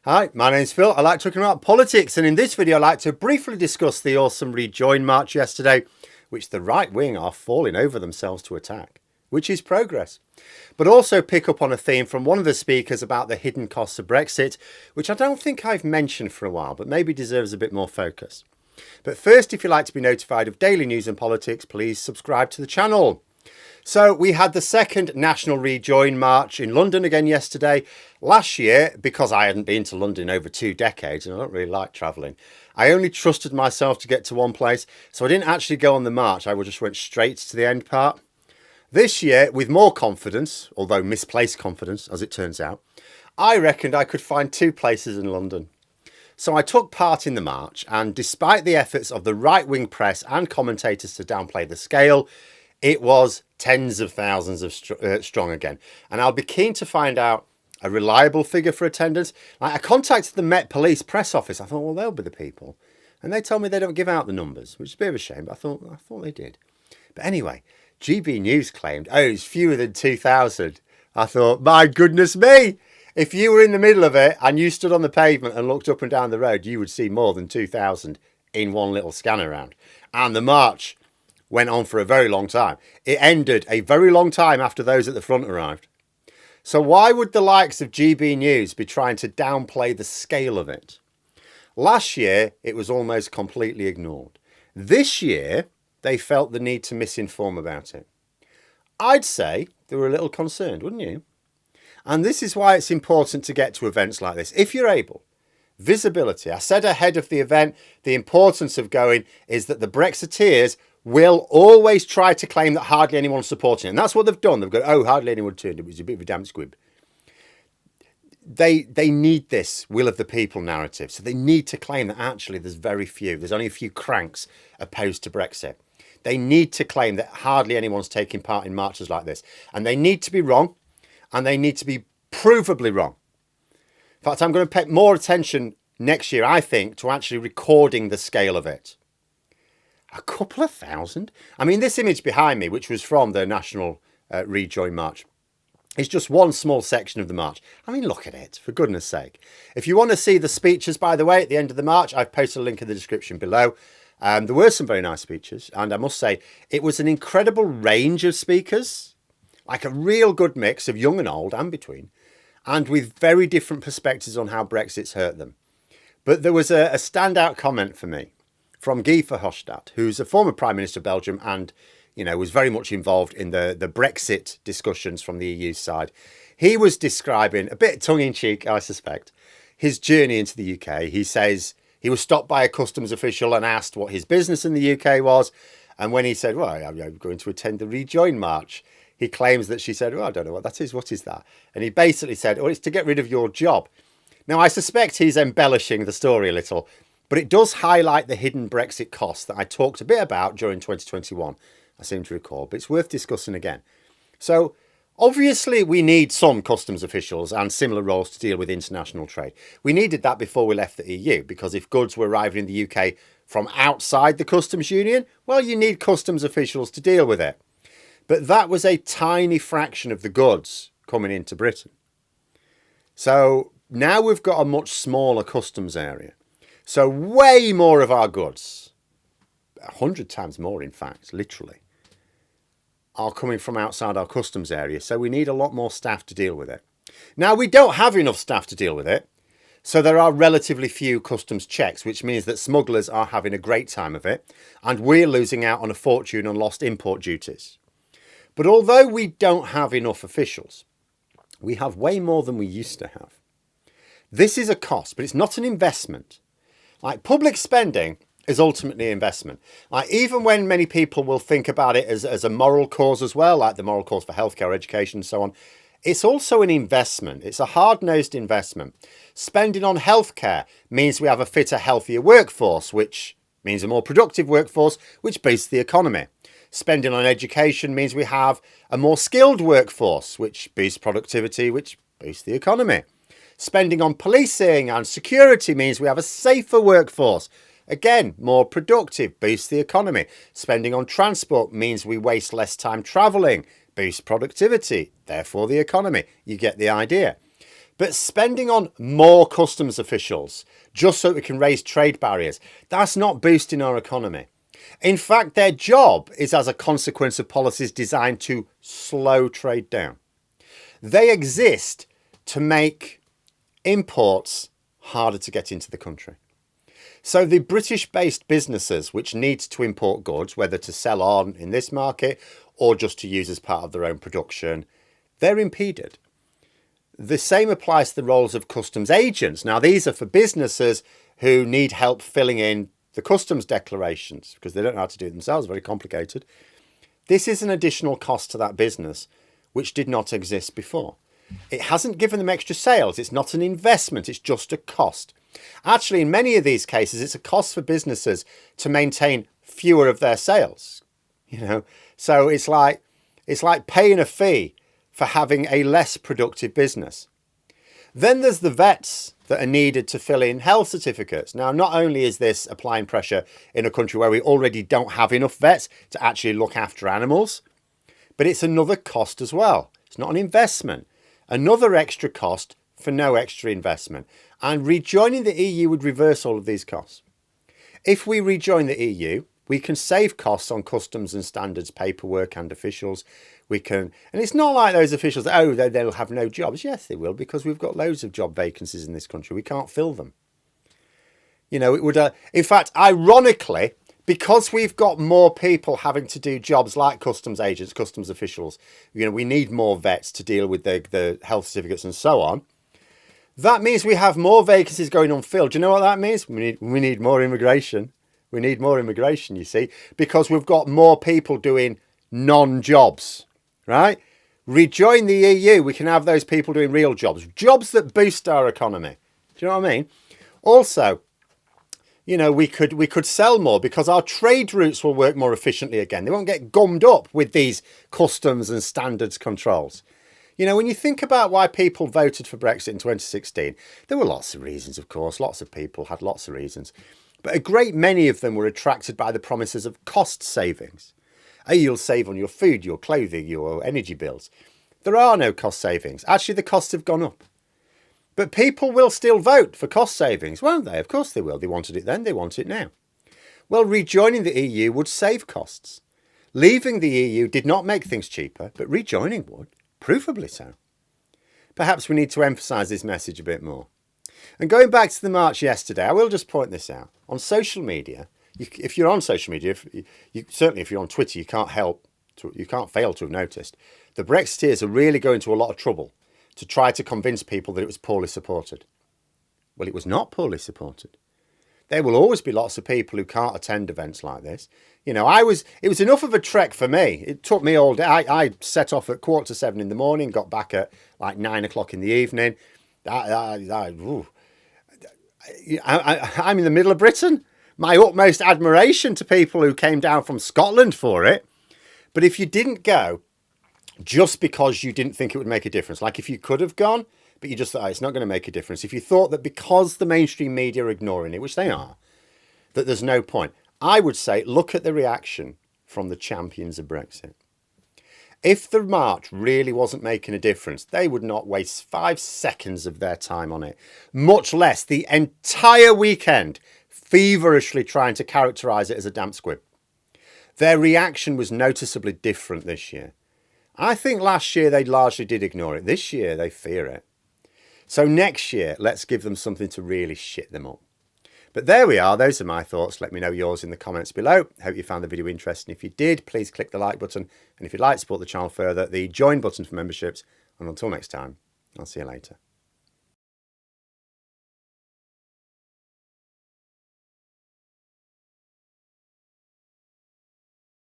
Hi, my name's Phil. I like talking about politics, and in this video I'd like to briefly discuss the awesome Rejoin march yesterday, which the right wing are falling over themselves to attack, which is progress. But also pick up on a theme from one of the speakers about the hidden costs of Brexit, which I don't think I've mentioned for a while, but maybe deserves a bit more focus. But first, if you'd like to be notified of daily news and politics, please subscribe to the channel. So we had the second National Rejoin March in London again yesterday. Last year, because I hadn't been to London over 2 decades and I don't really like travelling, I only trusted myself to get to one place. So I didn't actually go on the march. I just went straight to the end part. This year, with more confidence, although misplaced confidence, as it turns out, I reckoned I could find 2 places in London. So I took part in the march, and despite the efforts of the right-wing press and commentators to downplay the scale, it was tens of thousands of strong again. And I'll be keen to find out a reliable figure for attendance. I contacted the Met Police press office. I thought, well, they'll be the people. And they told me they don't give out the numbers, which is a bit of a shame, but I thought they did. But anyway, GB News claimed, oh, it's fewer than 2,000. I thought, my goodness me. If you were in the middle of it and you stood on the pavement and looked up and down the road, you would see more than 2,000 in one little scan around. And the march went on for a very long time. It ended a very long time after those at the front arrived. So why would the likes of GB News be trying to downplay the scale of it? Last year, it was almost completely ignored. This year, they felt the need to misinform about it. I'd say they were a little concerned, wouldn't you? And this is why it's important to get to events like this, if you're able. Visibility. I said ahead of the event, the importance of going is that the Brexiteers will always try to claim that hardly anyone's supporting it. And that's what they've done. They've got, oh, hardly anyone turned. It was a bit of a damp squib. They need this will of the people narrative. So they need to claim that actually there's very few. There's only a few cranks opposed to Brexit. They need to claim that hardly anyone's taking part in marches like this. And they need to be wrong. And they need to be provably wrong. In fact, I'm going to pay more attention next year, I think, to actually recording the scale of it. A couple of thousand? I mean, this image behind me, which was from the National Rejoin March, is just one small section of the march. I mean, look at it, for goodness sake. If you want to see the speeches, by the way, at the end of the march, I've posted a link in the description below. There were some very nice speeches, and I must say, it was an incredible range of speakers, like a real good mix of young and old and between, and with very different perspectives on how Brexit's hurt them. But there was a standout comment for me from Guy Verhofstadt, who's a former Prime Minister of Belgium and, was very much involved in the Brexit discussions from the EU side. He was describing, a bit tongue-in-cheek, I suspect, his journey into the UK. He says he was stopped by a customs official and asked what his business in the UK was. And when he said, well, I'm going to attend the Rejoin March, he claims that she said, well, I don't know what that is. What is that? And he basically said, oh, it's to get rid of your job. Now, I suspect he's embellishing the story a little, but it does highlight the hidden Brexit costs that I talked a bit about during 2021, I seem to recall, but it's worth discussing again. So, obviously, we need some customs officials and similar roles to deal with international trade. We needed that before we left the EU, because if goods were arriving in the UK from outside the customs union, well, you need customs officials to deal with it. But that was a tiny fraction of the goods coming into Britain. So, now we've got a much smaller customs area. So way more of our goods, 100 times more in fact, literally, are coming from outside our customs area. So we need a lot more staff to deal with it. Now, we don't have enough staff to deal with it. So there are relatively few customs checks, which means that smugglers are having a great time of it. And we're losing out on a fortune on lost import duties. But although we don't have enough officials, we have way more than we used to have. This is a cost, but it's not an investment. Like, public spending is ultimately investment. Like, even when many people will think about it as a moral cause as well, like the moral cause for healthcare, education and so on, it's also an investment. It's a hard-nosed investment. Spending on healthcare means we have a fitter, healthier workforce, which means a more productive workforce, which boosts the economy. Spending on education means we have a more skilled workforce, which boosts productivity, which boosts the economy. Spending on policing and security means we have a safer workforce. Again, more productive, boosts the economy. Spending on transport means we waste less time travelling, boosts productivity, therefore the economy. You get the idea. But spending on more customs officials just so we can raise trade barriers, that's not boosting our economy. In fact, their job is as a consequence of policies designed to slow trade down. They exist to make imports harder to get into the country. So the British-based businesses which need to import goods, whether to sell on in this market or just to use as part of their own production, they're impeded. The same applies to the roles of customs agents. Now, these are for businesses who need help filling in the customs declarations because they don't know how to do it themselves, very complicated. This is an additional cost to that business which did not exist before. It hasn't given them extra sales. It's not an investment. It's just a cost. Actually, in many of these cases, it's a cost for businesses to maintain fewer of their sales. So it's like paying a fee for having a less productive business. Then there's the vets that are needed to fill in health certificates. Now, not only is this applying pressure in a country where we already don't have enough vets to actually look after animals, but it's another cost as well. It's not an investment. Another extra cost for no extra investment. And rejoining the EU would reverse all of these costs. If we rejoin the EU, we can save costs on customs and standards, paperwork and officials. And it's not like those officials, they'll have no jobs. Yes, they will, because we've got loads of job vacancies in this country. We can't fill them. It would, in fact, ironically, because we've got more people having to do jobs like customs agents, customs officials, we need more vets to deal with the health certificates and so on. That means we have more vacancies going unfilled. Do you know what that means? We need more immigration. We need more immigration, you see, because we've got more people doing non-jobs, right? Rejoin the EU, we can have those people doing real jobs that boost our economy. Do you know what I mean? Also, we could sell more because our trade routes will work more efficiently again. They won't get gummed up with these customs and standards controls. When you think about why people voted for Brexit in 2016, there were lots of reasons, of course. Lots of people had lots of reasons. But a great many of them were attracted by the promises of cost savings. You'll save on your food, your clothing, your energy bills. There are no cost savings. Actually, the costs have gone up. But people will still vote for cost savings, won't they? Of course they will. They wanted it then, they want it now. Well, rejoining the EU would save costs. Leaving the EU did not make things cheaper, but rejoining would, provably so. Perhaps we need to emphasise this message a bit more. And going back to the march yesterday, I will just point this out. On social media, if you're on social media, certainly if you're on Twitter, you can't fail to have noticed. The Brexiteers are really going to a lot of trouble to try to convince people that it was poorly supported. Well, it was not poorly supported. There will always be lots of people who can't attend events like this. It was enough of a trek for me. It took me all day. I set off at 6:45 in the morning, got back at like 9 o'clock in the evening. I'm in the middle of Britain. My utmost admiration to people who came down from Scotland for it. But if you didn't go just because you didn't think it would make a difference, like if you could have gone, but you just thought, it's not going to make a difference. If you thought that because the mainstream media are ignoring it, which they are, that there's no point, I would say look at the reaction from the champions of Brexit. If the march really wasn't making a difference, they would not waste 5 seconds of their time on it, much less the entire weekend feverishly trying to characterise it as a damp squib. Their reaction was noticeably different this year. I think last year they largely did ignore it. This year they fear it. So next year, let's give them something to really shit them up. But there we are. Those are my thoughts. Let me know yours in the comments below. Hope you found the video interesting. If you did, please click the like button. And if you'd like to support the channel further, the join button for memberships. And until next time, I'll see you later.